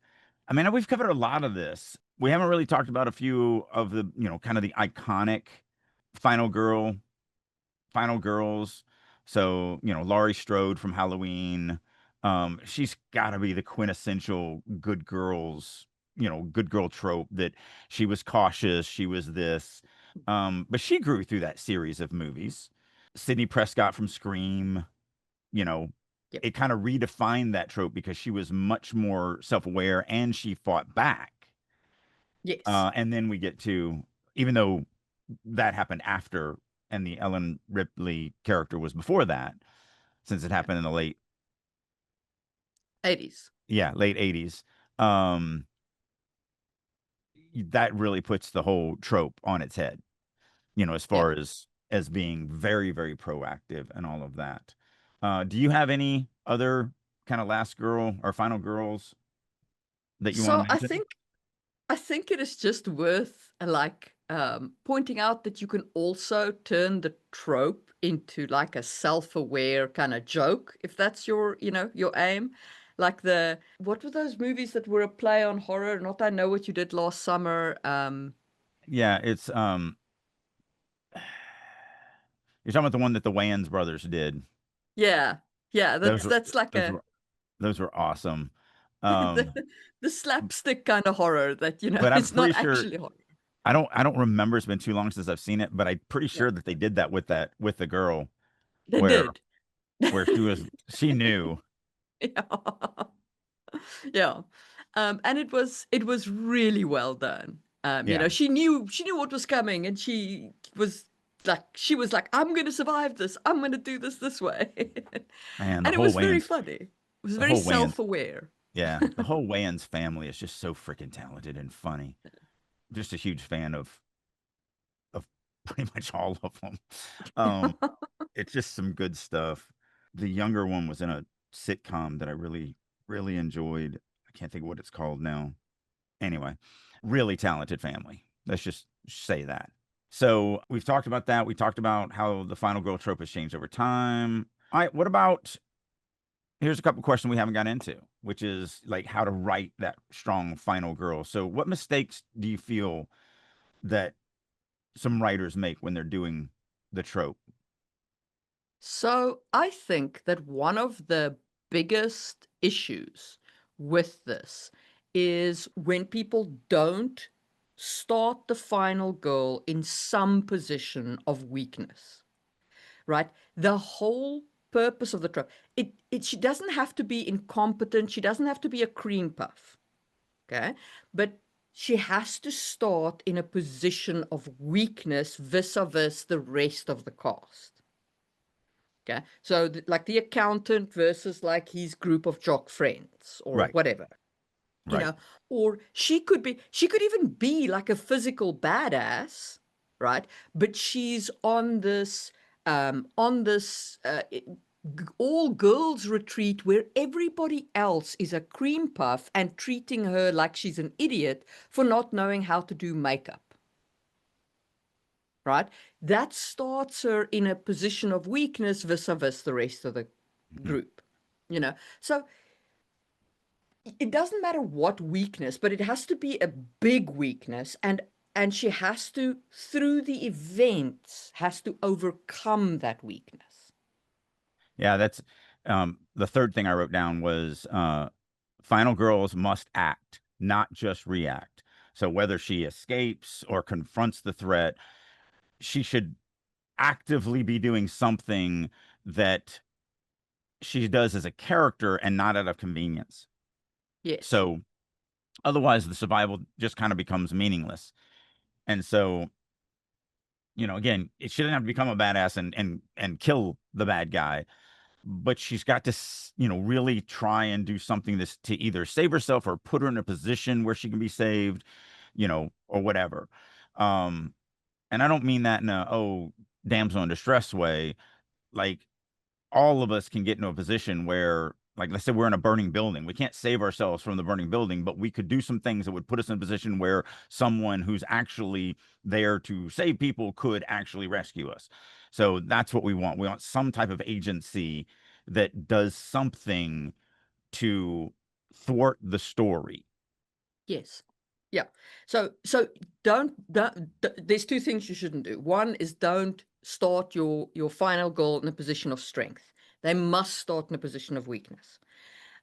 I mean, we've covered a lot of this. We haven't really talked about a few of the, kind of the iconic final girl, final girls. So, Laurie Strode from Halloween. She's got to be the quintessential good girl trope that she was cautious, she was this. But she grew through that series of movies. Sidney Prescott from Scream, you know, Yep. it kind of redefined that trope because she was much more self-aware and she fought back. Yes. And then we get to, even though that happened after and the Ellen Ripley character was before that, since it happened in the '80s. late 80s. Um, that really puts the whole trope on its head, as Yeah. far as being very, very proactive and all of that. Do you have any other kind of last girl or final girls that you want So to mention? I think it is just worth like pointing out that you can also turn the trope into like a self-aware kind of joke if that's your, your aim. Like what were those movies that were a play on horror? Not I Know What You Did Last Summer. Yeah, it's you're talking about the one that the Wayans brothers did. Yeah, yeah, Those were that's like those were those were awesome. the, Um, the slapstick kind of horror that, but I'm it's not pretty sure actually horror. I don't remember. It's been too long since I've seen it, but I'm pretty Yeah, sure that they did that with the girl they where did. she knew. Yeah. Yeah. And it was really well done. Yeah, She knew what was coming, and she was like, I'm gonna survive this. I'm gonna do this way. man, And it was very funny. It was the very whole Wayans, self-aware. yeah, the whole Wayans family is just so freaking talented and funny. Just a huge fan of pretty much all of them. Um, it's just some good stuff. The younger one was in a sitcom that I really, really enjoyed. I can't think of what it's called now. Anyway, really talented family. Let's just say that. So we've talked about that. We talked about how the final girl trope has changed over time. All right, what about here's a couple questions we haven't got into, which is like how to write that strong final girl. So what mistakes do you feel that some writers make when they're doing the trope? So I think that one of the biggest issues with this is when people don't start the final girl in some position of weakness, right? The whole purpose of the trope, she doesn't have to be incompetent. She doesn't have to be a cream puff, okay? But she has to start in a position of weakness vis-a-vis the rest of the cast. Okay. So like the accountant versus like his group of jock friends or Right, whatever, you right. know, or she could even be like a physical badass, right? But she's on this all girls retreat where everybody else is a cream puff and treating her like she's an idiot for not knowing how to do makeup, right? That starts her in a position of weakness vis-a-vis the rest of the Mhm. group, you know? So it doesn't matter what weakness, but it has to be a big weakness, and she has to, through the events, has to overcome that weakness. Yeah, that's the third thing I wrote down was final girls must act, not just react. So whether she escapes or confronts the threat, she should actively be doing something that she does as a character and not out of convenience. Yes. So otherwise the survival just kind of becomes meaningless. And so, again, she doesn't have to become a badass and kill the bad guy, but she's got to, really try and do something this to either save herself or put her in a position where she can be saved, or whatever. Um, and I don't mean that in a, oh, damsel in distress way. Like all of us can get into a position where, like, let's say we're in a burning building. We can't save ourselves from the burning building, but we could do some things that would put us in a position where someone who's actually there to save people could actually rescue us. So that's what we want. We want some type of agency that does something to thwart the story. Yes. Yeah. So there's two things you shouldn't do. One is don't start your final goal in a position of strength. They must start in a position of weakness.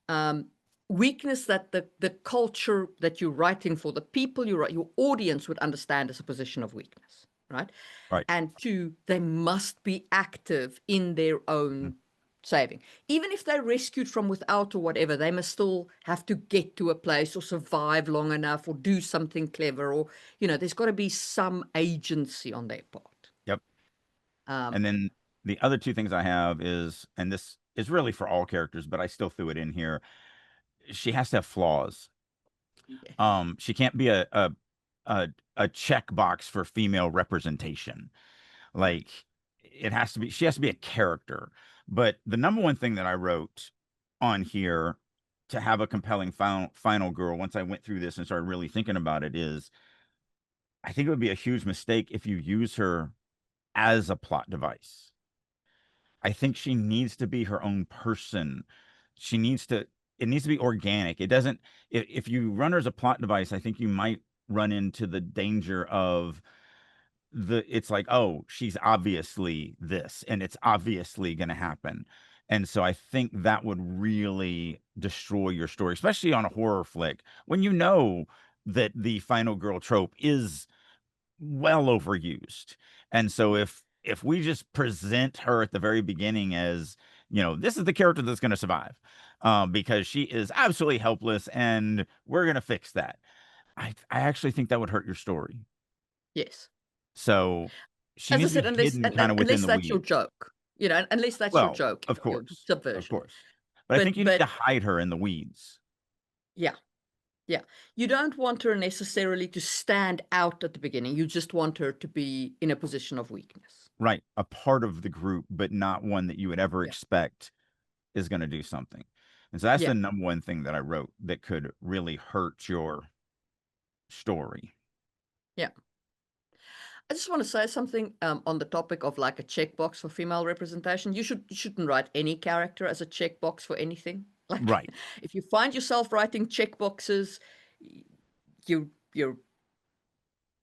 um, Weakness that the culture that you're writing for, the people you write, your audience would understand as a position of weakness, right? Right. And two, they must be active in their Mhm. own saving. Even if they're rescued from without or whatever, they must still have to get to a place or survive long enough or do something clever, or, there's got to be some agency on their part. Yep. Um, And then the other two things I have is, and this is really for all characters, but I still threw it in here. She has to have flaws. yes. She can't be a a checkbox for female representation. Like it has to be, she has to be a character. But the number one thing that I wrote on here to have a compelling final girl, once I went through this and started really thinking about it, is I think it would be a huge mistake if you use her as a plot device. I think she needs to be her own person. She needs to, it needs to be organic. It doesn't, if you run her as a plot device, I think you might run into the danger of it's like, oh, she's obviously this and it's obviously going to happen. And so I think that would really destroy your story, especially on a horror flick, when you know that the final girl trope is well overused. And so if we just present her at the very beginning as, this is the character that's going to survive, because she is absolutely helpless and we're going to fix that. I actually think that would hurt your story. Yes. So she As I needs to said, be hidden kind of within unless the that's your weeds. joke, unless that's your Well, joke, of your course, of subversion. course. But I think you need to But hide her in the weeds. yeah, yeah. You don't want her necessarily to stand out at the beginning. You just want her to be in a position of weakness. Right. A part of the group, but not one that you would ever Yeah. expect is going to do something. And so that's Yeah. the number one thing that I wrote that could really hurt your story. Yeah. I just want to say something on the topic of like a checkbox for female representation. You shouldn't write any character as a checkbox for anything. Like Right. if you find yourself writing checkboxes, you're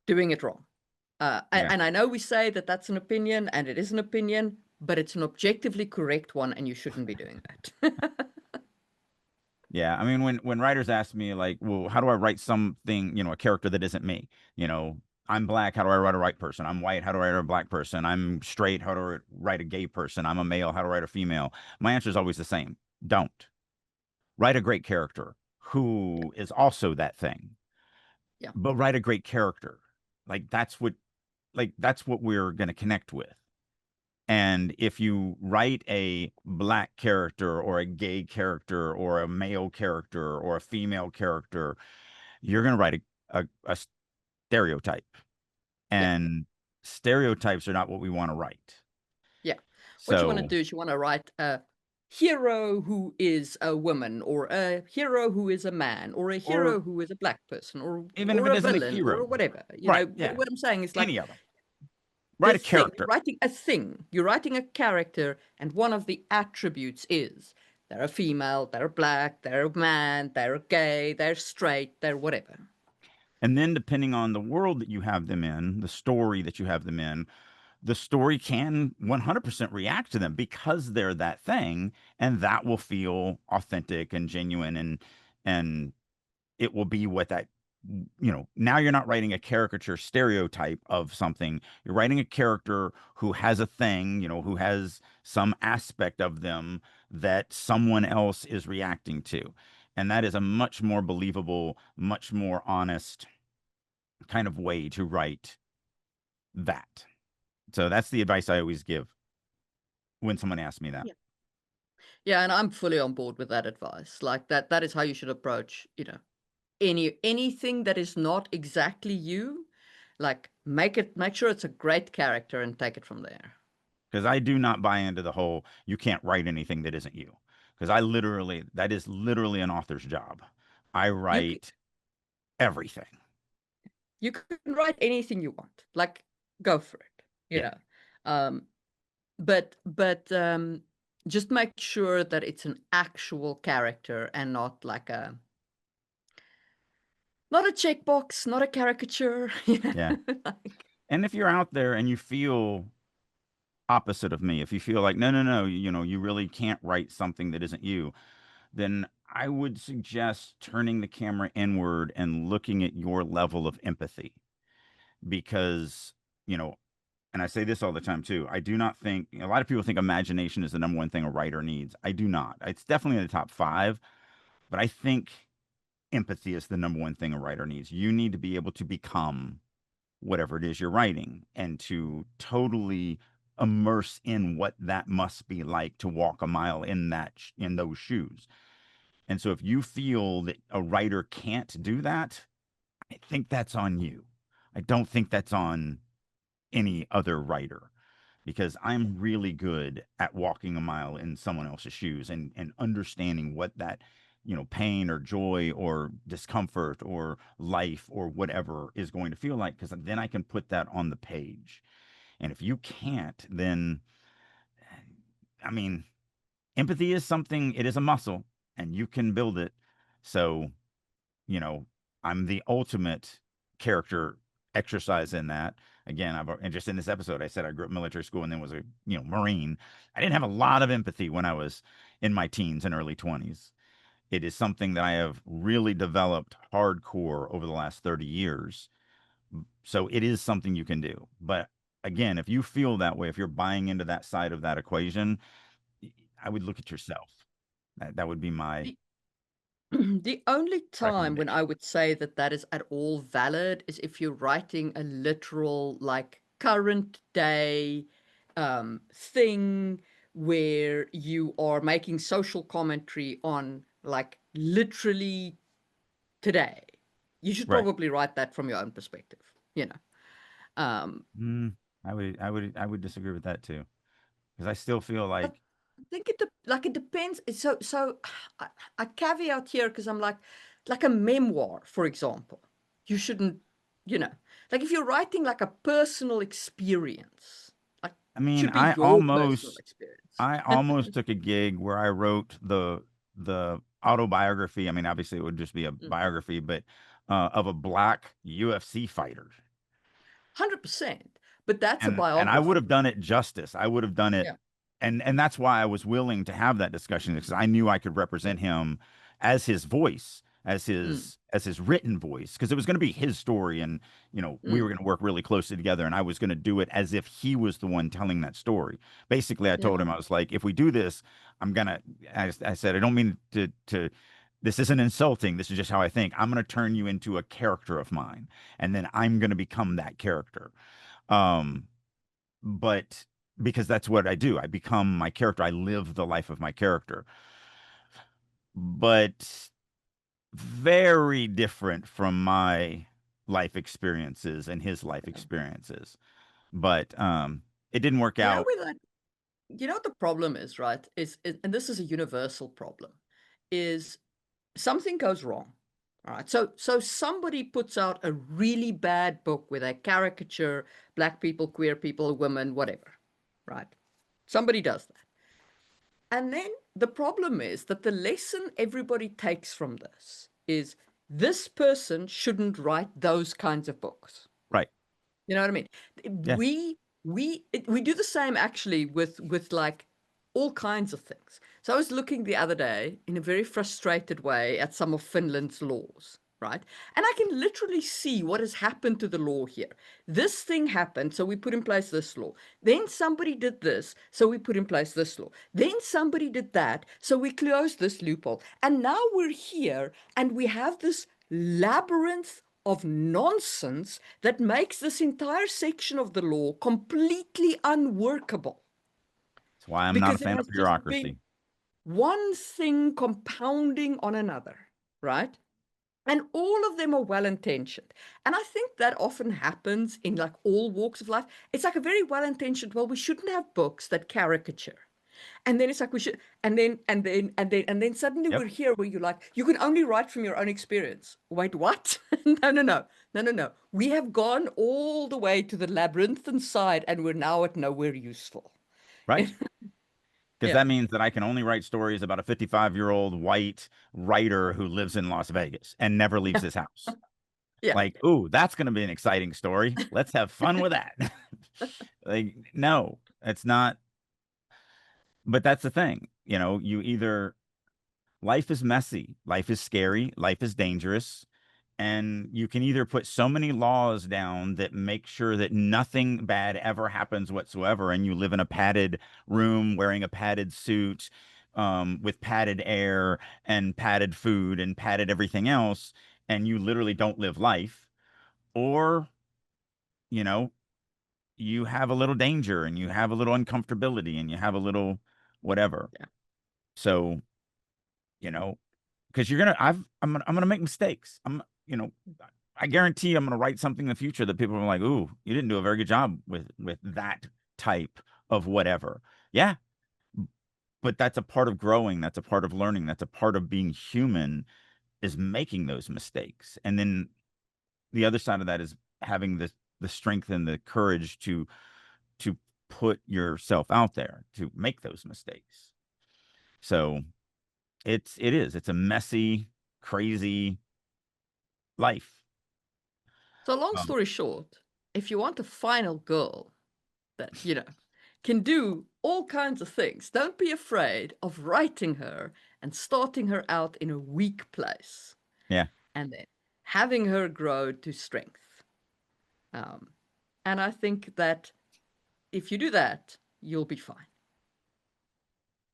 doing it wrong. Yeah. And I know we say that that's an opinion, and it is an opinion, but it's an objectively correct one, and you shouldn't be doing that. Yeah. I mean, when writers ask me like, well, how do I write something, a character that isn't me? I'm black, how do I write a white person? I'm white, how do I write a black person? I'm straight, how do I write a gay person? I'm a male, how do I write a female? My answer is always the same. Don't. Write a great character who is also that thing. Yeah. But write a great character. Like that's what we're going to connect with. And if you write a black character or a gay character or a male character or a female character, you're going to write a stereotype. Yeah. And stereotypes are not what we want to write. Yeah. What you want to So do is you want to write a hero who is a woman, or a hero who is a man, or a or hero who is a black person, even if or it a isn't a villain, or hero. whatever. Right. Yeah. What I'm saying is like Any of them. the Write a thing. You're character. writing a thing. You're writing a character, and one of the attributes is they're a female, they're black, they're a man, they're gay, they're straight, they're whatever. And then depending on the world that you have them in, the story that you have them in, the story can 100% react to them because they're that thing, and that will feel authentic and genuine, and it will be what that, now you're not writing a caricature stereotype of something. You're writing a character who has a thing, who has some aspect of them that someone else is reacting to. And that is a much more believable, much more honest kind of way to write that. So that's the advice I always give when someone asks me that. Yeah. Yeah, and I'm fully on board with that advice. Like that is how you should approach, anything that is not exactly you. Like make sure it's a great character and take it from there. Because I do not buy into the whole you can't write anything that isn't you. Because that is literally an author's job. I You c- write everything. you can write anything you want. Like go for it. Yeah. Um but just make sure that it's an actual character and not like not a checkbox, not a caricature. Yeah. Like, And if you're out there and you feel opposite of me, if you feel like, no, you really can't write something that isn't you, then I would suggest turning the camera inward and looking at your level of empathy. Because, and I say this all the time too, I do not think, a lot of people think imagination is the number one thing a writer needs. I do not. It's definitely in the top five, but I think empathy is the number one thing a writer needs. You need to be able to become whatever it is you're writing and to totally immerse in what that must be like to walk a mile in in those shoes. And so if you feel that a writer can't do that, I think that's on you. I don't think that's on any other writer, because I'm really good at walking a mile in someone else's shoes and understanding what that, pain or joy or discomfort or life or whatever is going to feel like, because then I can put that on the page. And if you can't, then, I mean, empathy is something, it is a muscle, and you can build it. So, you know, I'm the ultimate character exercise in that. Again, and just in this episode, I said I grew up in military school and then was a, Marine. I didn't have a lot of empathy when I was in my teens and early 20s. It is something that I have really developed hardcore over the last 30 years. So it is something you can do. But again, if you feel that way, if you're buying into that side of that equation, I would look at yourself. That would be my The, the only time when I recommendation. would say that that is at all valid is if you're writing a literal, like, current day thing where you are making social commentary on, like, literally today. You should Right. probably write that from your own perspective, you know. Um, Mm, I would disagree with that too, because I still feel I like, think it depends. So I, I caveat here because I'm like a memoir, for example. You shouldn't, you know, like if you're writing like a personal experience, like I it mean, should be your personal experience. I almost took a gig where I wrote the autobiography. I mean, obviously it would just be a Mm. biography, but of a black UFC fighter. 100%. But that's a And I would have biography. done it justice. I would have done it, Yeah. and that's why I was willing to have that discussion, because I knew I could represent him as his voice, Mm, as his written voice, because it was going to be his story, and we were mm, going to work really closely together, and I was going to do it as if he was the one telling that story. Basically, I told yeah. him, I was like, if we do this, I'm gonna. I said, I don't mean to. This isn't insulting. This is just how I think. I'm going to turn you into a character of mine, and then I'm going to become that character. Um, but because that's what I do. I become my character. I live the life of my character. But very different from my life experiences and his life Yeah. experiences. But it didn't work You know out. where that you know what the problem is, right? And this is a universal problem, is something goes wrong. All right. So somebody puts out a really bad book where they caricature black people, queer people, women, whatever. Right. Somebody does that. And then the problem is that the lesson everybody takes from this is this person shouldn't write those kinds of books. Right. You know what I mean? Yeah. We do the same actually with like all kinds of things. So I was looking the other day in a very frustrated way at some of Finland's laws, right? And I can literally see what has happened to the law here. This thing happened, so we put in place this law. Then somebody did this, so we put in place this law. Then somebody did that, so we closed this loophole. And now we're here and we have this labyrinth of nonsense that makes this entire section of the law completely unworkable That's why I'm not a because it fan of has just been bureaucracy. one thing compounding on another, right? And all of them are well intentioned. And I think that often happens in like all walks of life. It's like a very well intentioned, well, we shouldn't have books that caricature. And then it's like we should, and then suddenly Yep. we're here where you're like, you can only write from your own experience. Wait, what? No, no, no, no, no, no. We have gone all the way to the labyrinthine side, and we're now at nowhere useful. Right. Because Yeah, that means that I can only write stories about a 55-year-old white writer who lives in Las Vegas and never leaves his house. yeah, Like, ooh, that's going to be an exciting story. Let's have fun with that. Like, no, it's not. But that's the thing. You either, life is messy, life is scary, life is dangerous. And you can either put so many laws down that make sure that nothing bad ever happens whatsoever, and you live in a padded room wearing a padded suit, with padded air and padded food and padded everything else, and you literally don't live life. Or, you know, you have a little danger and you have a little uncomfortability and you have a little whatever. Yeah. So, because I'm gonna make mistakes. I guarantee I'm gonna write something in the future that people are like, "Ooh, you didn't do a very good job with that type of whatever." Yeah, but that's a part of growing. That's a part of learning. That's a part of being human, is making those mistakes. And then the other side of that is having the strength and the courage to put yourself out there to make those mistakes. So it's a messy, crazy life. So long Um, story short, if you want a final girl that, can do all kinds of things, don't be afraid of writing her and starting her out in a weak place. yeah. And then having her grow to strength. And I think that if you do that, you'll be fine.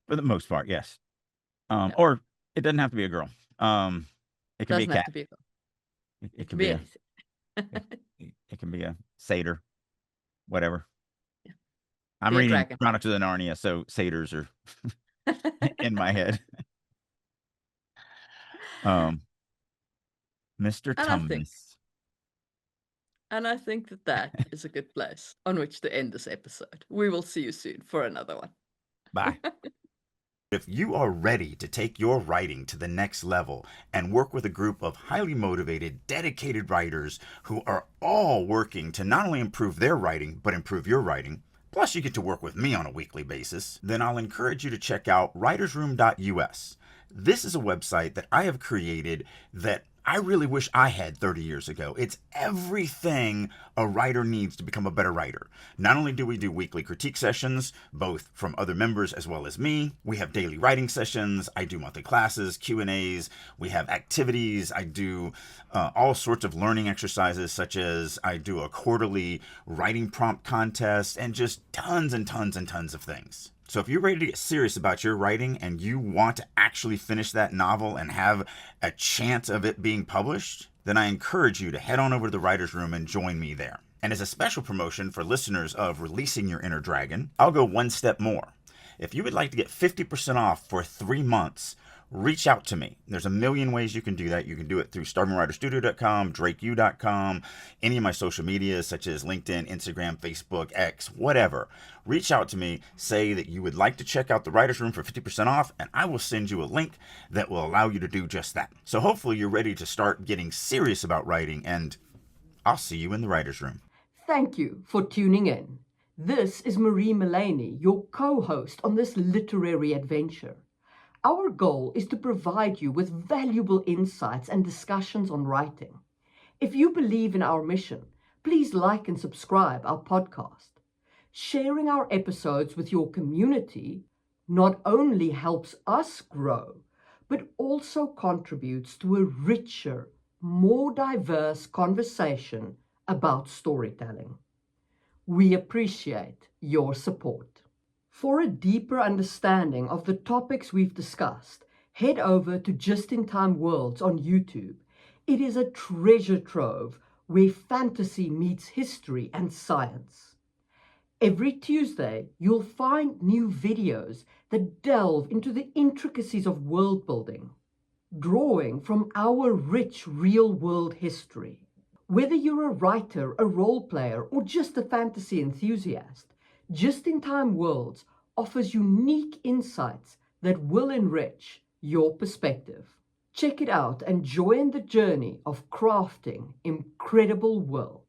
For the most part, yes. Yeah. Or it doesn't have to be a girl. It can be a Doesn't have cat. to be a girl. It can Be be anything. it can be a satyr, whatever. Yeah. I'm Be a reading dragon. Chronicles of Narnia, so satyrs are in my head. Mr. And Tumnus. I think that that is a good place on which to end this episode. We will see you soon for another one. Bye. If you are ready to take your writing to the next level and work with a group of highly motivated, dedicated writers who are all working to not only improve their writing, but improve your writing, plus you get to work with me on a weekly basis, then I'll encourage you to check out writersroom.us. This is a website that I have created that I really wish I had 30 years ago. It's everything a writer needs to become a better writer. Not only do we do weekly critique sessions, both from other members as well as me, we have daily writing sessions, I do monthly classes, Q&As, we have activities, I do all sorts of learning exercises, such as I do a quarterly writing prompt contest, and just tons and tons and tons of things. So if you're ready to get serious about your writing and you want to actually finish that novel and have a chance of it being published, then I encourage you to head on over to the Writer's Room and join me there. And as a special promotion for listeners of Releasing Your Inner Dragon, I'll go one step more. If you would like to get 50% off for 3 months, reach out to me. There's a million ways you can do that. You can do it through starvingwriterstudio.com, drakeu.com, any of my social medias such as LinkedIn, Instagram, Facebook, X, whatever. Reach out to me, say that you would like to check out the Writer's Room for 50% off, and I will send you a link that will allow you to do just that. So hopefully you're ready to start getting serious about writing, and I'll see you in the Writer's Room. Thank you for tuning in. This is Marie Mullaney, your co-host on this literary adventure. Our goal is to provide you with valuable insights and discussions on writing. If you believe in our mission, please like and subscribe our podcast. Sharing our episodes with your community not only helps us grow, but also contributes to a richer, more diverse conversation about storytelling. We appreciate your support. For a deeper understanding of the topics we've discussed, head over to Just in Time Worlds on YouTube. It is a treasure trove where fantasy meets history and science. Every Tuesday, you'll find new videos that delve into the intricacies of world building, drawing from our rich real-world history. Whether you're a writer, a role player, or just a fantasy enthusiast, Just in Time Worlds offers unique insights that will enrich your perspective. Check it out and join the journey of crafting incredible worlds.